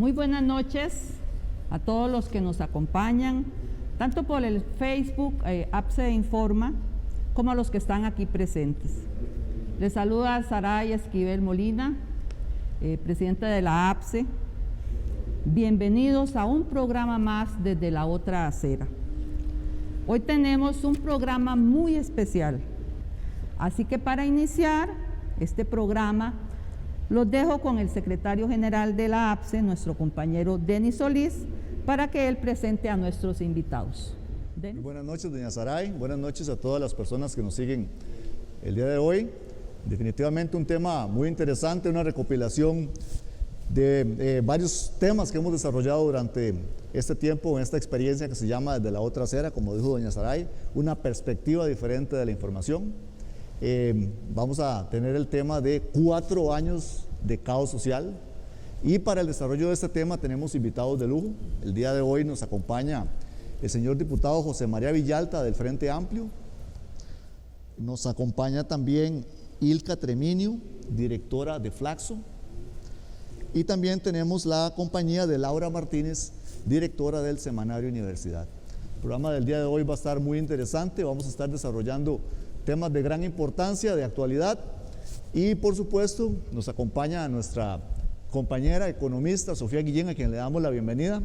Muy buenas noches a todos los que nos acompañan, tanto por el Facebook APSE Informa, como a los que están aquí presentes. Les saluda Saray Esquivel Molina, presidenta de la APSE. Bienvenidos a un programa más desde la otra acera. Hoy tenemos un programa muy especial, así que para iniciar este programa, los dejo con el secretario general de la APSE, nuestro compañero Denis Solís, para que él presente a nuestros invitados. Muy buenas noches, doña Saray. Buenas noches a todas las personas que nos siguen el día de hoy. Definitivamente un tema muy interesante, una recopilación de varios temas que hemos desarrollado durante este tiempo, en esta experiencia que se llama Desde la Otra Acera, como dijo doña Saray, una perspectiva diferente de la información. Vamos a tener el tema de 4 años de caos social, y para el desarrollo de este tema tenemos invitados de lujo. El día de hoy nos acompaña el señor diputado José María Villalta del Frente Amplio. Nos acompaña también Ilka Treminio, directora de Flaxo, y también tenemos la compañía de Laura Martínez, directora del Semanario Universidad. El programa del día de hoy va a estar muy interesante. Vamos a estar desarrollando temas de gran importancia, de actualidad, y por supuesto nos acompaña nuestra compañera economista Sofía Guillén, a quien le damos la bienvenida.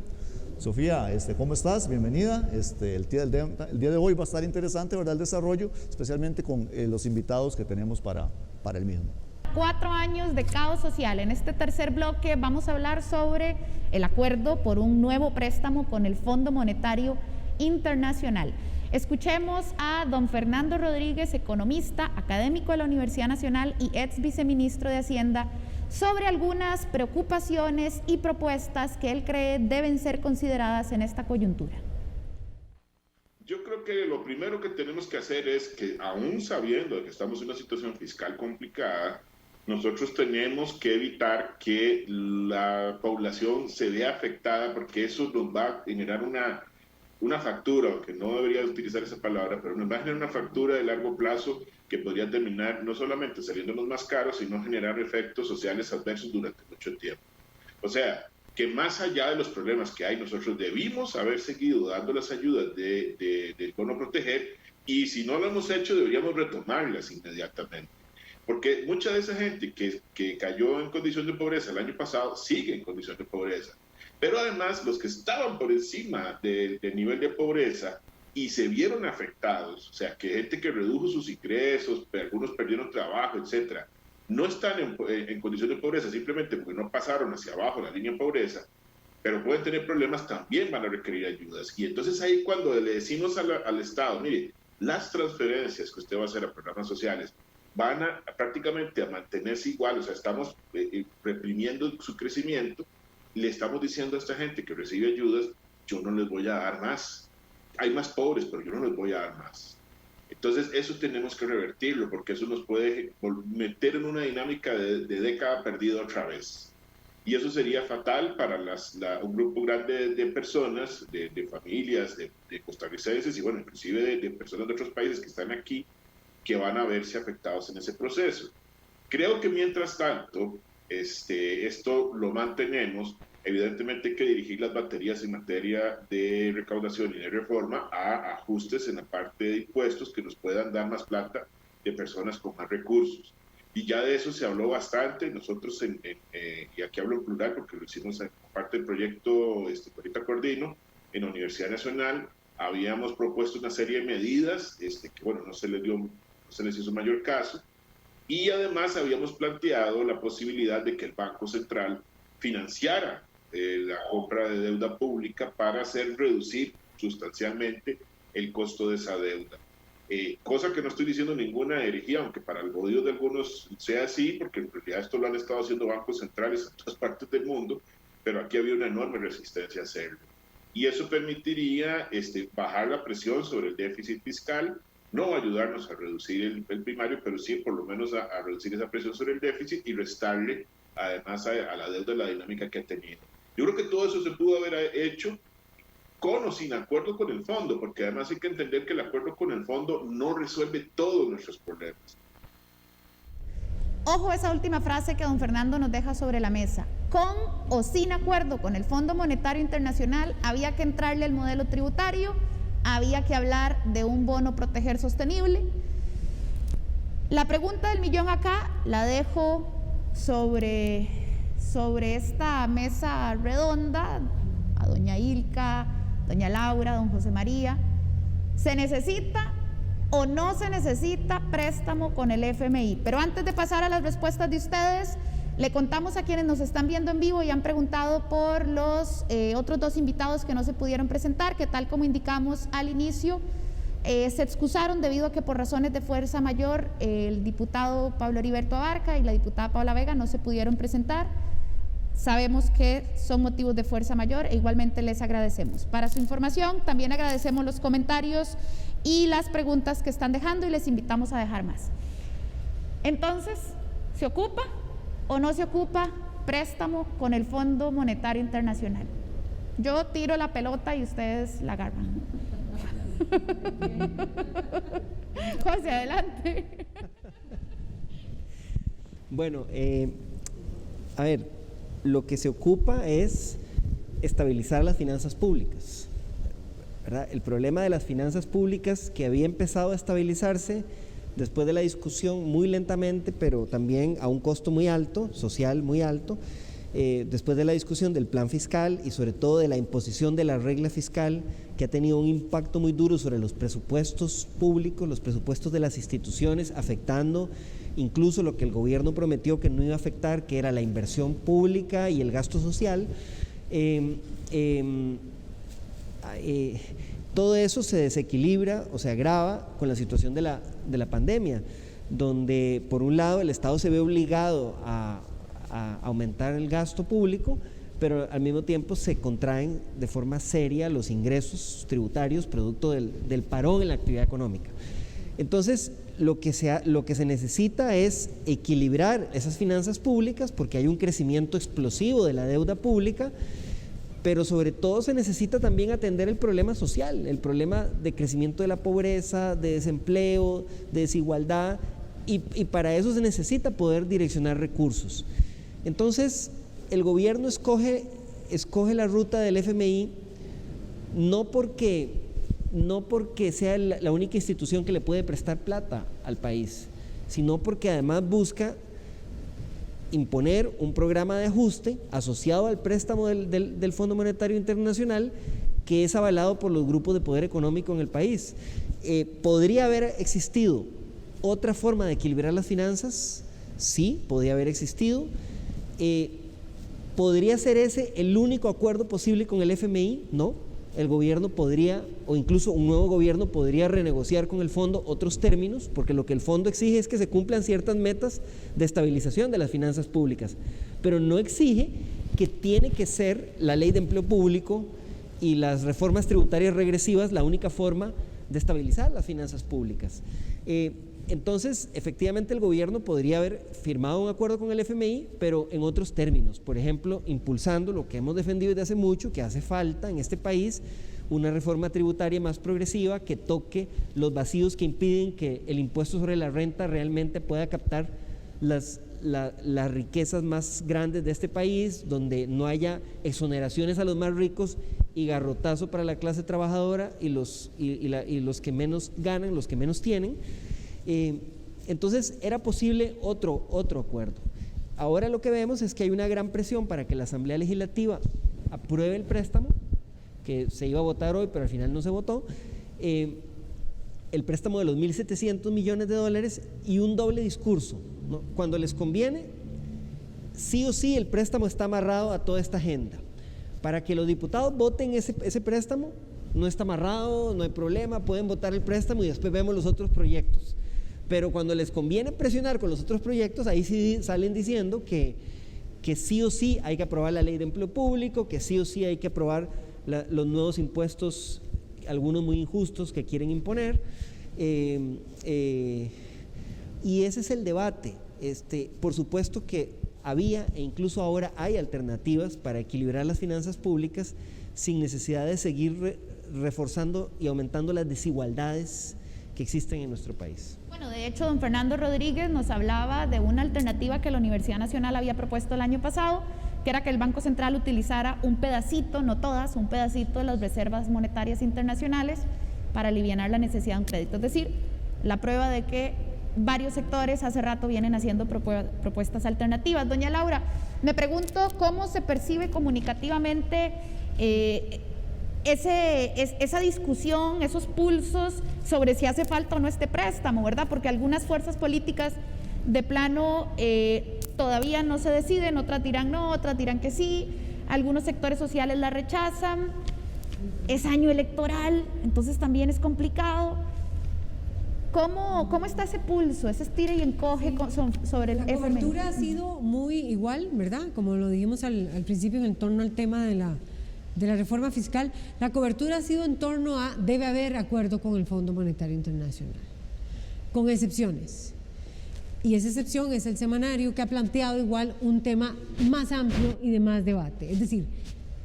Sofía, ¿cómo estás? Bienvenida. El día de hoy va a estar interesante, ¿verdad? El desarrollo, especialmente con los invitados que tenemos para el mismo. 4 años de caos social. En este tercer bloque vamos a hablar sobre el acuerdo por un nuevo préstamo con el Fondo Monetario Internacional. Escuchemos a don Fernando Rodríguez, economista, académico de la Universidad Nacional y ex viceministro de Hacienda, sobre algunas preocupaciones y propuestas que él cree deben ser consideradas en esta coyuntura. Yo creo que lo primero que tenemos que hacer es que, aún sabiendo que estamos en una situación fiscal complicada, nosotros tenemos que evitar que la población se vea afectada, porque eso nos va a generar una factura, aunque no debería utilizar esa palabra, pero nos va a generar una factura de largo plazo que podría terminar no solamente saliéndonos más caros, sino generar efectos sociales adversos durante mucho tiempo. O sea, que más allá de los problemas que hay, nosotros debimos haber seguido dando las ayudas del Bono Proteger, y si no lo hemos hecho, deberíamos retomarlas inmediatamente. Porque mucha de esa gente que cayó en condición de pobreza el año pasado sigue en condición de pobreza. Pero además, los que estaban por encima del nivel de pobreza y se vieron afectados, o sea, que gente que redujo sus ingresos, algunos perdieron trabajo, etcétera, no están en condición de pobreza simplemente porque no pasaron hacia abajo la línea de pobreza, pero pueden tener problemas, también van a requerir ayudas. Y entonces ahí, cuando le decimos al Estado, mire, las transferencias que usted va a hacer a programas sociales van prácticamente a mantenerse igual, o sea, estamos reprimiendo su crecimiento, le estamos diciendo a esta gente que recibe ayudas, yo no les voy a dar más. Hay más pobres, pero yo no les voy a dar más. Entonces, eso tenemos que revertirlo, porque eso nos puede meter en una dinámica de década perdida otra vez. Y eso sería fatal para un grupo grande de personas, de familias, de costarricenses y, bueno, inclusive de personas de otros países que están aquí, que van a verse afectados en ese proceso. Creo que mientras tanto, esto lo mantenemos. Evidentemente hay que dirigir las baterías en materia de recaudación y de reforma a ajustes en la parte de impuestos que nos puedan dar más plata de personas con más recursos. Y ya de eso se habló bastante. Nosotros, y aquí hablo en plural porque lo hicimos en parte del proyecto Corita Cordino, en la Universidad Nacional, habíamos propuesto una serie de medidas que, bueno, no se les hizo mayor caso. Y además habíamos planteado la posibilidad de que el Banco Central financiara la compra de deuda pública para hacer reducir sustancialmente el costo de esa deuda. Cosa que no estoy diciendo ninguna herejía, aunque para el oído de algunos sea así, porque en realidad esto lo han estado haciendo bancos centrales en todas partes del mundo, pero aquí había una enorme resistencia a hacerlo. Y eso permitiría bajar la presión sobre el déficit fiscal, no ayudarnos a reducir el primario, pero sí por lo menos a reducir esa presión sobre el déficit y restarle además a la deuda la dinámica que ha tenido. Yo creo que todo eso se pudo haber hecho con o sin acuerdo con el fondo, porque además hay que entender que el acuerdo con el fondo no resuelve todos nuestros problemas. Ojo a esa última frase que don Fernando nos deja sobre la mesa. Con o sin acuerdo con el Fondo Monetario Internacional, había que entrarle al modelo tributario, había que hablar de un bono proteger sostenible. La pregunta del millón acá la dejo sobre esta mesa redonda, a doña Ilka, doña Laura, don José María. ¿Se necesita o no se necesita préstamo con el FMI? Pero antes de pasar a las respuestas de ustedes, le contamos a quienes nos están viendo en vivo y han preguntado por los otros dos invitados que no se pudieron presentar, que tal como indicamos al inicio, se excusaron debido a que por razones de fuerza mayor el diputado Pablo Heriberto Abarca y la diputada Paula Vega no se pudieron presentar. Sabemos que son motivos de fuerza mayor e igualmente les agradecemos. Para su información, también agradecemos los comentarios y las preguntas que están dejando y les invitamos a dejar más. Entonces, ¿se ocupa o no se ocupa préstamo con el Fondo Monetario Internacional? Yo tiro la pelota y ustedes la agarran. José, adelante. Bueno, a ver, lo que se ocupa es estabilizar las finanzas públicas, ¿verdad? El problema de las finanzas públicas, que había empezado a estabilizarse después de la discusión muy lentamente, pero también a un costo muy alto, social muy alto, después de la discusión del plan fiscal y sobre todo de la imposición de la regla fiscal, que ha tenido un impacto muy duro sobre los presupuestos públicos, los presupuestos de las instituciones, afectando incluso lo que el gobierno prometió que no iba a afectar, que era la inversión pública y el gasto social. Todo eso se desequilibra o se agrava con la situación de la pandemia, donde por un lado el Estado se ve obligado a aumentar el gasto público, pero al mismo tiempo se contraen de forma seria los ingresos tributarios producto del parón en la actividad económica. Entonces, lo que se necesita es equilibrar esas finanzas públicas, porque hay un crecimiento explosivo de la deuda pública, pero sobre todo se necesita también atender el problema social, el problema de crecimiento de la pobreza, de desempleo, de desigualdad, y para eso se necesita poder direccionar recursos. Entonces, el gobierno escoge la ruta del FMI no porque sea la única institución que le puede prestar plata al país, sino porque además busca imponer un programa de ajuste asociado al préstamo del Fondo Monetario Internacional, que es avalado por los grupos de poder económico en el país. ¿Podría haber existido otra forma de equilibrar las finanzas? Sí, podría haber existido. ¿Podría ser ese el único acuerdo posible con el FMI? No. El gobierno podría, o incluso un nuevo gobierno podría renegociar con el fondo otros términos, porque lo que el fondo exige es que se cumplan ciertas metas de estabilización de las finanzas públicas, pero no exige que tiene que ser la ley de empleo público y las reformas tributarias regresivas la única forma de estabilizar las finanzas públicas. Entonces, efectivamente, el gobierno podría haber firmado un acuerdo con el FMI, pero en otros términos, por ejemplo, impulsando lo que hemos defendido desde hace mucho, que hace falta en este país una reforma tributaria más progresiva que toque los vacíos que impiden que el impuesto sobre la renta realmente pueda captar las riquezas más grandes de este país, donde no haya exoneraciones a los más ricos y garrotazo para la clase trabajadora y los que menos ganan, los que menos tienen. Entonces era posible otro acuerdo. Ahora lo que vemos es que hay una gran presión para que la Asamblea Legislativa apruebe el préstamo, que se iba a votar hoy, pero al final no se votó, el préstamo de los 1.700 millones de dólares y un doble discurso, ¿no? Cuando les conviene, sí o sí el préstamo está amarrado a toda esta agenda. Para que los diputados voten ese préstamo, no está amarrado, no hay problema, pueden votar el préstamo y después vemos los otros proyectos. Pero cuando les conviene presionar con los otros proyectos, ahí sí salen diciendo que sí o sí hay que aprobar la ley de empleo público, que sí o sí hay que aprobar los nuevos impuestos, algunos muy injustos que quieren imponer, y ese es el debate. Por supuesto que había e incluso ahora hay alternativas para equilibrar las finanzas públicas sin necesidad de seguir reforzando y aumentando las desigualdades que existen en nuestro país. Bueno, de hecho, don Fernando Rodríguez nos hablaba de una alternativa que la Universidad Nacional había propuesto el año pasado, que era que el Banco Central utilizara un pedacito, no todas, un pedacito de las reservas monetarias internacionales para aliviar la necesidad de un crédito. Es decir, la prueba de que varios sectores hace rato vienen haciendo propuestas alternativas. Doña Laura, me pregunto cómo se percibe comunicativamente esa discusión, esos pulsos sobre si hace falta o no este préstamo, ¿verdad? Porque algunas fuerzas políticas de plano todavía no se deciden, otras dirán no, otras dirán que sí, algunos sectores sociales la rechazan, es año electoral, entonces también es complicado. ¿Cómo está ese pulso, ese estira y encoge sobre el FMI? La cobertura ha sido muy igual, ¿verdad? Como lo dijimos al principio en torno al tema de la reforma fiscal, la cobertura ha sido en torno a debe haber acuerdo con el Fondo Monetario Internacional, con excepciones. Y esa excepción es el semanario, que ha planteado igual un tema más amplio y de más debate. Es decir,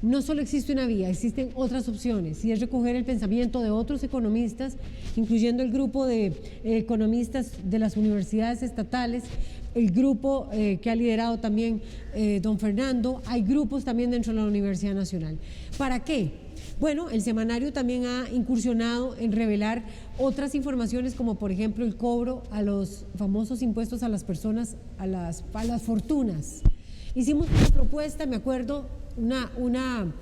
no solo existe una vía, existen otras opciones, y es recoger el pensamiento de otros economistas, incluyendo el grupo de economistas de las universidades estatales, el grupo que ha liderado también don Fernando, hay grupos también dentro de la Universidad Nacional. ¿Para qué? Bueno, el semanario también ha incursionado en revelar otras informaciones, como por ejemplo el cobro a los famosos impuestos a las personas, a las fortunas. Hicimos una propuesta, me acuerdo, una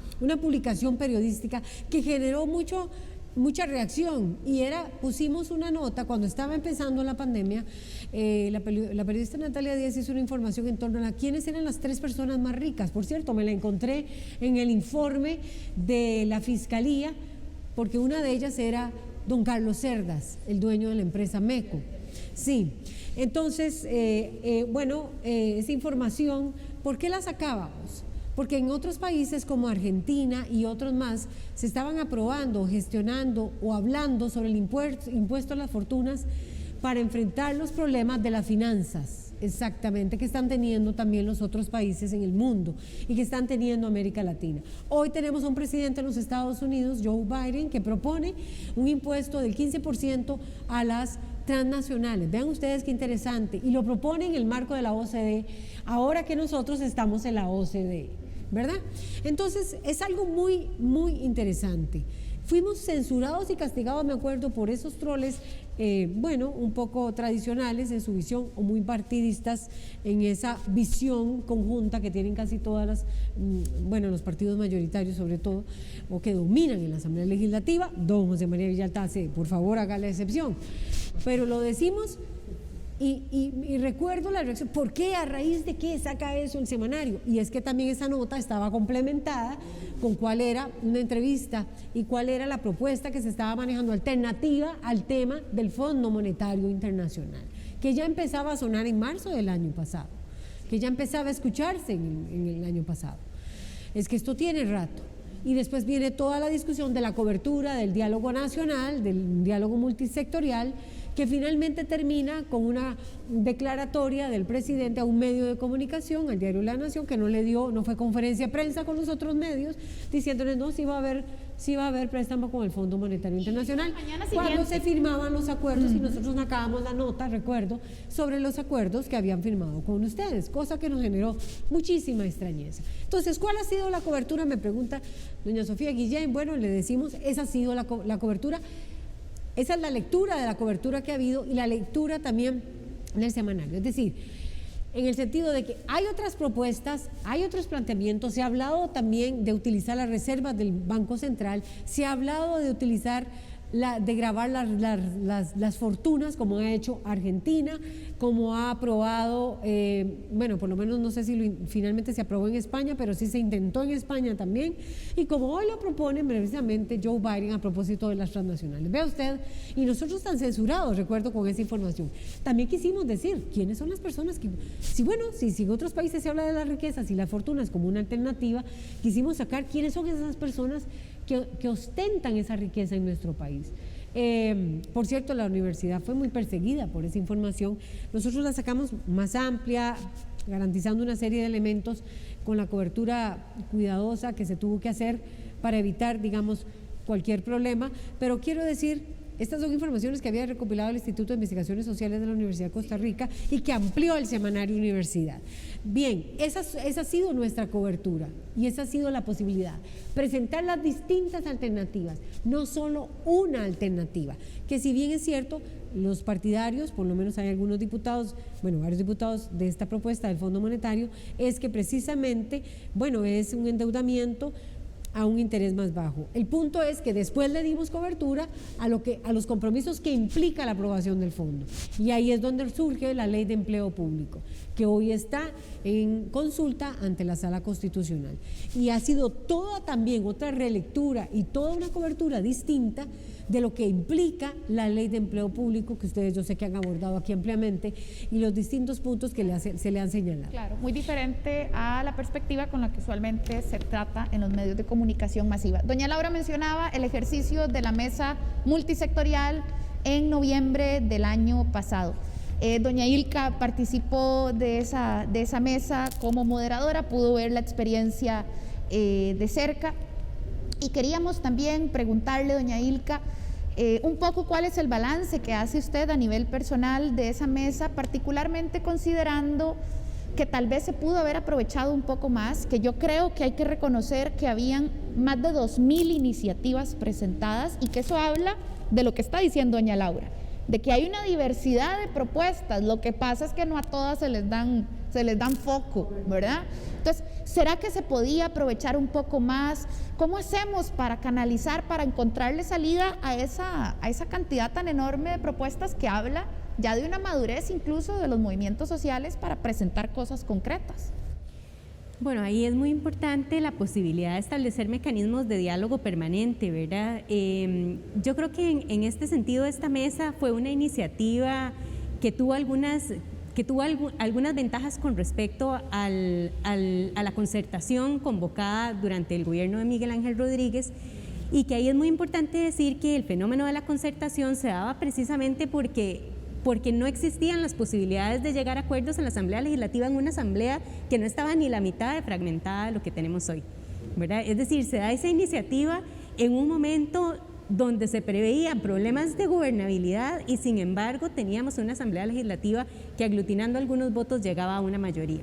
publicación periodística que generó mucha reacción, y pusimos una nota cuando estaba empezando la pandemia. La periodista Natalia Díaz hizo una información en torno a quiénes eran las 3 personas más ricas. Por cierto, me la encontré en el informe de la Fiscalía, porque una de ellas era don Carlos Cerdas, el dueño de la empresa MECO. Sí, entonces, esa información, ¿por qué la sacábamos? Porque en otros países como Argentina y otros más se estaban aprobando, gestionando o hablando sobre el impuesto a las fortunas para enfrentar los problemas de las finanzas, exactamente, que están teniendo también los otros países en el mundo y que están teniendo América Latina. Hoy tenemos un presidente en los Estados Unidos, Joe Biden, que propone un impuesto del 15% a las transnacionales. Vean ustedes qué interesante, y lo propone en el marco de la OCDE, ahora que nosotros estamos en la OCDE, ¿verdad? Entonces es algo muy, muy interesante. Fuimos censurados y castigados, me acuerdo, por esos troles, un poco tradicionales en su visión, o muy partidistas en esa visión conjunta que tienen casi todas los partidos mayoritarios, sobre todo, o que dominan en la Asamblea Legislativa. Don José María Villalta, por favor, haga la excepción. Pero lo decimos. Y recuerdo la reacción, ¿por qué? ¿A raíz de qué saca eso el semanario? Y es que también esa nota estaba complementada con cuál era una entrevista y cuál era la propuesta que se estaba manejando alternativa al tema del Fondo Monetario Internacional, que ya empezaba a sonar en marzo del año pasado, que ya empezaba a escucharse en el año pasado. Es que esto tiene rato. Y después viene toda la discusión de la cobertura del diálogo nacional, del diálogo multisectorial, que finalmente termina con una declaratoria del presidente a un medio de comunicación, al diario La Nación, que no fue conferencia de prensa con los otros medios, diciéndoles no, sí va a haber préstamo con el Fondo Monetario Internacional. Cuando se firmaban los acuerdos, y nosotros sacábamos la nota, recuerdo, sobre los acuerdos que habían firmado con ustedes, cosa que nos generó muchísima extrañeza. Entonces, ¿cuál ha sido la cobertura? Me pregunta doña Sofía Guillén. Bueno, le decimos, esa ha sido la cobertura. Esa es la lectura de la cobertura que ha habido, y la lectura también del semanario. Es decir, en el sentido de que hay otras propuestas, hay otros planteamientos. Se ha hablado también de utilizar las reservas del Banco Central, se ha hablado de utilizar de gravar las fortunas, como ha hecho Argentina, como ha aprobado, por lo menos no sé si finalmente se aprobó en España, pero sí se intentó en España también, y como hoy lo propone precisamente Joe Biden a propósito de las transnacionales. Vea usted, y nosotros tan censurados, recuerdo, con esa información. También quisimos decir quiénes son las personas que, si en otros países se habla de las riquezas y las fortunas como una alternativa, quisimos sacar quiénes son esas personas que ostentan esa riqueza en nuestro país. Por cierto, la universidad fue muy perseguida por esa información. Nosotros la sacamos más amplia, garantizando una serie de elementos con la cobertura cuidadosa que se tuvo que hacer para evitar, digamos, cualquier problema. Pero quiero decir Estas son informaciones que había recopilado el Instituto de Investigaciones Sociales de la Universidad de Costa Rica y que amplió el semanario Universidad. Bien, esa ha sido nuestra cobertura y esa ha sido la posibilidad. Presentar las distintas alternativas, no solo una alternativa, que si bien es cierto, los partidarios, por lo menos hay algunos diputados, bueno, varios diputados de esta propuesta del Fondo Monetario, es que precisamente, bueno, es un endeudamiento a un interés más bajo. El punto es que después le dimos cobertura a los compromisos que implica la aprobación del fondo. Y ahí es donde surge la Ley de Empleo Público, que hoy está en consulta ante la Sala Constitucional. Y ha sido toda también otra relectura y toda una cobertura distinta de lo que implica la Ley de Empleo Público, que ustedes yo sé que han abordado aquí ampliamente, y los distintos puntos que se le han señalado. Claro, muy diferente a la perspectiva con la que usualmente se trata en los medios de comunicación masiva. Doña Laura mencionaba el ejercicio de la mesa multisectorial en noviembre del año pasado. Doña Ilka participó de esa mesa como moderadora, pudo ver la experiencia de cerca. Y queríamos también preguntarle, doña Ilka, un poco cuál es el balance que hace usted a nivel personal de esa mesa, particularmente considerando que tal vez se pudo haber aprovechado un poco más, que yo creo que hay que reconocer que habían más de 2.000 iniciativas presentadas y que eso habla de lo que está diciendo doña Laura, de que hay una diversidad de propuestas, lo que pasa es que no a todas se les dan foco, ¿verdad? Entonces, ¿será que se podía aprovechar un poco más? ¿Cómo hacemos para canalizar, para encontrarle salida a esa cantidad tan enorme de propuestas que habla ya de una madurez incluso de los movimientos sociales para presentar cosas concretas? Bueno, ahí es muy importante la posibilidad de establecer mecanismos de diálogo permanente, ¿verdad? Yo creo que en este sentido esta mesa fue una iniciativa que tuvo algunas ventajas con respecto a la concertación convocada durante el gobierno de Miguel Ángel Rodríguez, y que ahí es muy importante decir que el fenómeno de la concertación se daba precisamente porque no existían las posibilidades de llegar a acuerdos en la Asamblea Legislativa, en una Asamblea que no estaba ni la mitad de fragmentada de lo que tenemos hoy, ¿verdad? Es decir, se da esa iniciativa en un momento donde se preveían problemas de gobernabilidad y sin embargo teníamos una Asamblea Legislativa que aglutinando algunos votos llegaba a una mayoría.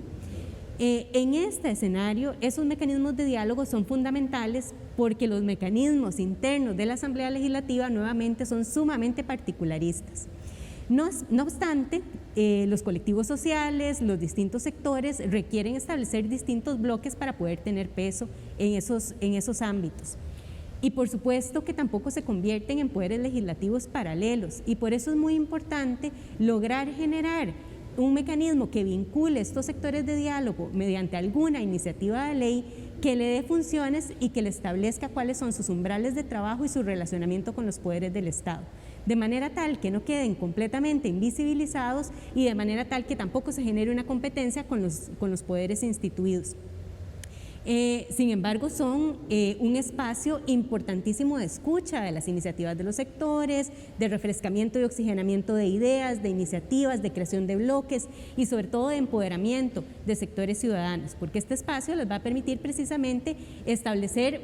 En este escenario, esos mecanismos de diálogo son fundamentales porque los mecanismos internos de la Asamblea Legislativa nuevamente son sumamente particularistas. No obstante, los colectivos sociales, los distintos sectores requieren establecer distintos bloques para poder tener peso en esos ámbitos. Y por supuesto que tampoco se convierten en poderes legislativos paralelos, y por eso es muy importante lograr generar un mecanismo que vincule estos sectores de diálogo mediante alguna iniciativa de ley que le dé funciones y que le establezca cuáles son sus umbrales de trabajo y su relacionamiento con los poderes del Estado, de manera tal que no queden completamente invisibilizados y de manera tal que tampoco se genere una competencia con los poderes instituidos. Sin embargo, son un espacio importantísimo de escucha de las iniciativas de los sectores, de refrescamiento y oxigenamiento de ideas, de iniciativas, de creación de bloques y sobre todo de empoderamiento de sectores ciudadanos, porque este espacio les va a permitir precisamente establecer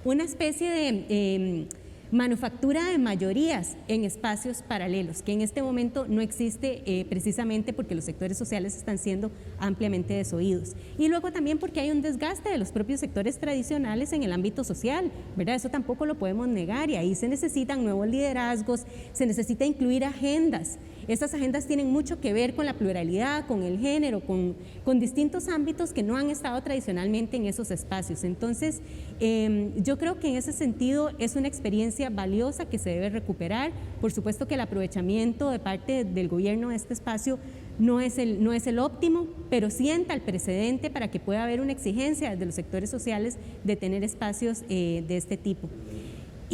una especie de manufactura de mayorías en espacios paralelos, que en este momento no existe precisamente porque los sectores sociales están siendo ampliamente desoídos. Y luego también porque hay un desgaste de los propios sectores tradicionales en el ámbito social, ¿verdad? Eso tampoco lo podemos negar y ahí se necesitan nuevos liderazgos, se necesita incluir agendas. Estas agendas tienen mucho que ver con la pluralidad, con el género, con distintos ámbitos que no han estado tradicionalmente en esos espacios. Entonces, yo creo que en ese sentido es una experiencia valiosa que se debe recuperar. Por supuesto que el aprovechamiento de parte del gobierno de este espacio no es el óptimo, pero sienta el precedente para que pueda haber una exigencia de los sectores sociales de tener espacios de este tipo.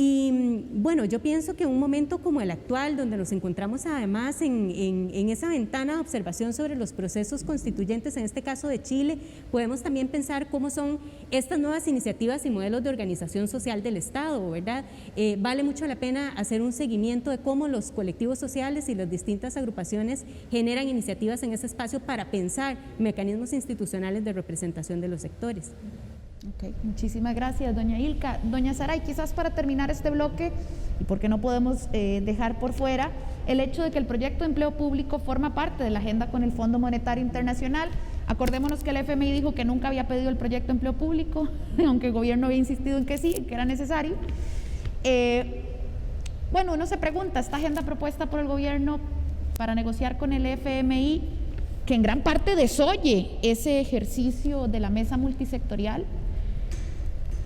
Y bueno, yo pienso que un momento como el actual, donde nos encontramos además en esa ventana de observación sobre los procesos constituyentes, en este caso de Chile, podemos también pensar cómo son estas nuevas iniciativas y modelos de organización social del Estado, ¿verdad? Vale mucho la pena hacer un seguimiento de cómo los colectivos sociales y las distintas agrupaciones generan iniciativas en ese espacio para pensar mecanismos institucionales de representación de los sectores. Ok, muchísimas gracias, doña Ilka. Doña Saray, quizás para terminar este bloque, y porque no podemos dejar por fuera el hecho de que el proyecto de empleo público forma parte de la agenda con el Fondo Monetario Internacional. Acordémonos que el FMI dijo que nunca había pedido el proyecto de empleo público, aunque el gobierno había insistido en que sí, que era necesario. Bueno, uno se pregunta, esta agenda propuesta por el gobierno para negociar con el FMI, que en gran parte desoye ese ejercicio de la mesa multisectorial,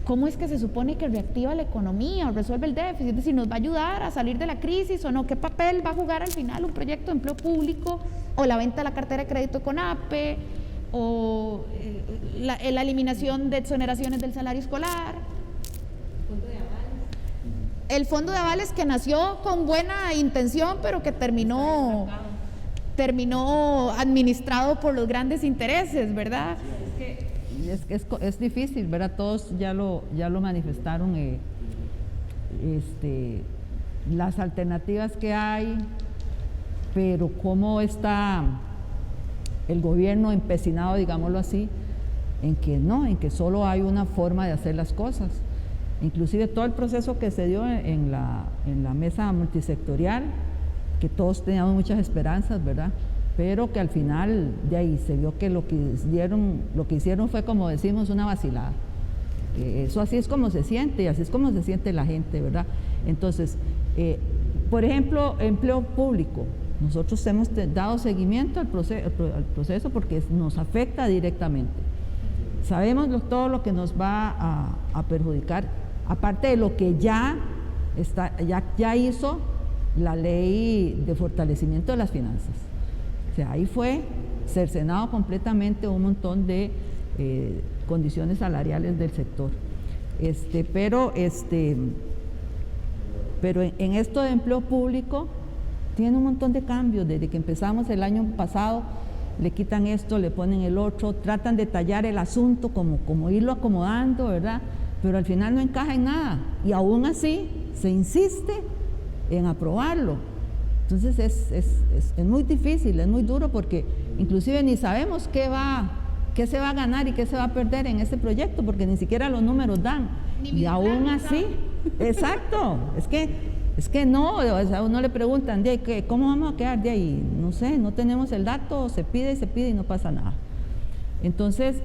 ¿cómo es que se supone que reactiva la economía o resuelve el déficit? Es decir, ¿nos va a ayudar a salir de la crisis o no? ¿Qué papel va a jugar al final un proyecto de empleo público o la venta de la cartera de crédito con APE o la eliminación de exoneraciones del salario escolar? El fondo de avales que nació con buena intención, pero que terminó administrado por los grandes intereses, ¿verdad? Es difícil, ¿verdad? Todos ya lo manifestaron, las alternativas que hay, pero cómo está el gobierno empecinado, digámoslo así, en que solo hay una forma de hacer las cosas. Inclusive todo el proceso que se dio en la mesa multisectorial, que todos teníamos muchas esperanzas, ¿verdad? Pero que al final de ahí se vio que lo que hicieron fue, como decimos, una vacilada. Eso así es como se siente, y así es como se siente la gente, ¿verdad? Entonces, por ejemplo, empleo público. Nosotros hemos dado seguimiento al proceso porque nos afecta directamente. Sabemos todo lo que nos va a perjudicar, aparte de lo que ya hizo la ley de fortalecimiento de las finanzas. O sea, ahí fue cercenado completamente un montón de condiciones salariales del sector. Pero en esto de empleo público tiene un montón de cambios. Desde que empezamos el año pasado, le quitan esto, le ponen el otro, tratan de tallar el asunto como irlo acomodando, ¿verdad? Pero al final no encaja en nada, y aún así se insiste en aprobarlo. Entonces es muy difícil, es muy duro, porque inclusive ni sabemos qué se va a ganar y qué se va a perder en este proyecto, porque ni siquiera los números dan. Y aún así, exacto, es que no, o sea, uno le preguntan, ¿cómo vamos a quedar de ahí? No sé, no tenemos el dato, se pide y no pasa nada. Entonces,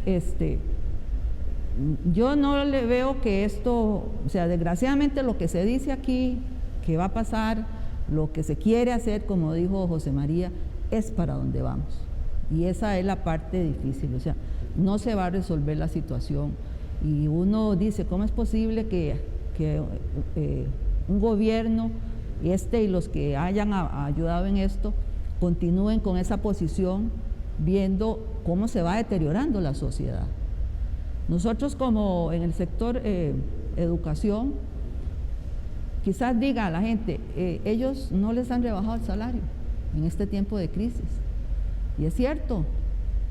yo no le veo que esto, o sea, desgraciadamente lo que se dice aquí, que va a pasar, lo que se quiere hacer, como dijo José María, es para donde vamos. Y esa es la parte difícil, o sea, no se va a resolver la situación. Y uno dice, ¿cómo es posible que un gobierno, y los que hayan ayudado en esto, continúen con esa posición, viendo cómo se va deteriorando la sociedad? Nosotros, como en el sector educación, quizás diga a la gente, ellos no les han rebajado el salario en este tiempo de crisis. Y es cierto,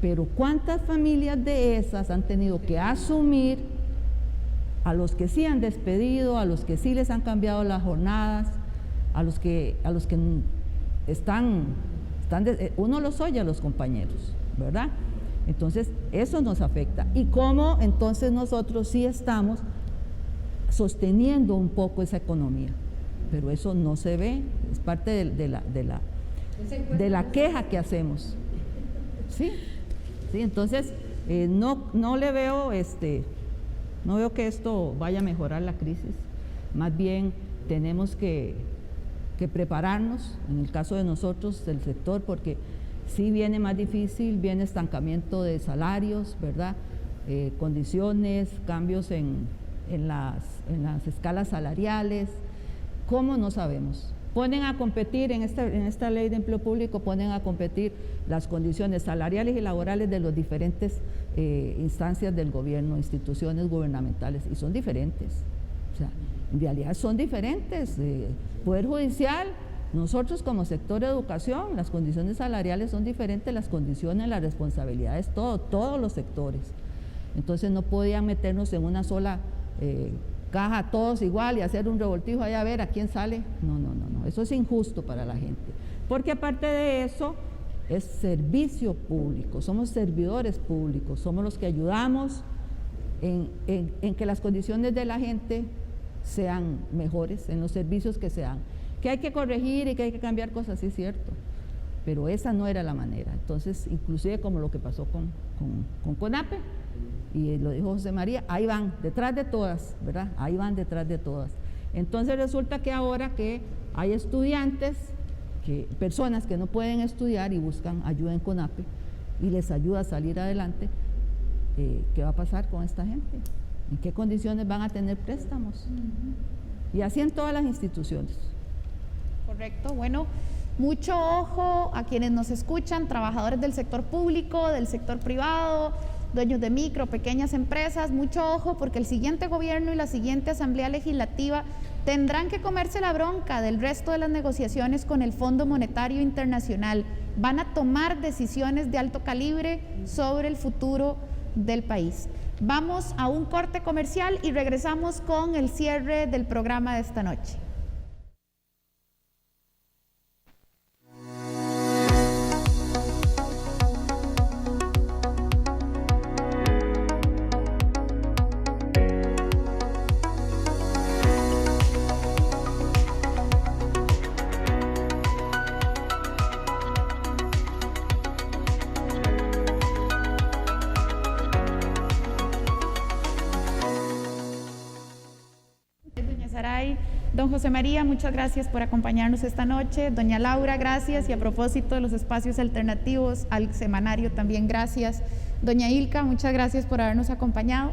pero ¿cuántas familias de esas han tenido que asumir a los que sí han despedido, a los que sí les han cambiado las jornadas, a los que uno los oye a los compañeros, ¿verdad? Entonces, eso nos afecta. Y cómo entonces nosotros sí estamos sosteniendo un poco esa economía, pero eso no se ve, es parte de la queja que hacemos. Sí, entonces no le veo no veo que esto vaya a mejorar la crisis. Más bien tenemos que prepararnos, en el caso de nosotros, del sector, porque sí viene más difícil, viene estancamiento de salarios, ¿verdad? Condiciones, cambios en las escalas salariales. ¿Cómo? No sabemos. Ponen a competir en esta ley de empleo público, ponen a competir las condiciones salariales y laborales de las diferentes instancias del gobierno, instituciones gubernamentales, y son diferentes. O sea, en realidad son diferentes. Poder Judicial, nosotros como sector de educación, las condiciones salariales son diferentes, las condiciones, las responsabilidades, todos los sectores. Entonces no podían meternos en una sola caja todos igual y hacer un revoltijo allá a ver a quién sale. No, eso es injusto para la gente, porque aparte de eso es servicio público, somos servidores públicos, somos los que ayudamos en que las condiciones de la gente sean mejores, en los servicios que se dan. Que hay que corregir y que hay que cambiar cosas, sí es cierto, pero esa no era la manera. Entonces, inclusive como lo que pasó con CONAPE, y lo dijo José María, ahí van, detrás de todas, ¿verdad? Ahí van detrás de todas. Entonces resulta que ahora que hay estudiantes, personas que no pueden estudiar y buscan ayuda en CONAPE y les ayuda a salir adelante, ¿qué va a pasar con esta gente? ¿En qué condiciones van a tener préstamos? Y así en todas las instituciones. Correcto, bueno, mucho ojo a quienes nos escuchan, trabajadores del sector público, del sector privado, dueños de micro, pequeñas empresas, mucho ojo porque el siguiente gobierno y la siguiente asamblea legislativa tendrán que comerse la bronca del resto de las negociaciones con el Fondo Monetario Internacional. Van a tomar decisiones de alto calibre sobre el futuro del país. Vamos a un corte comercial y regresamos con el cierre del programa de esta noche. Don José María, muchas gracias por acompañarnos esta noche. Doña Laura, gracias. Y a propósito de los espacios alternativos al semanario, también gracias. Doña Ilka, muchas gracias por habernos acompañado.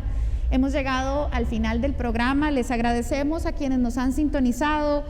Hemos llegado al final del programa. Les agradecemos a quienes nos han sintonizado.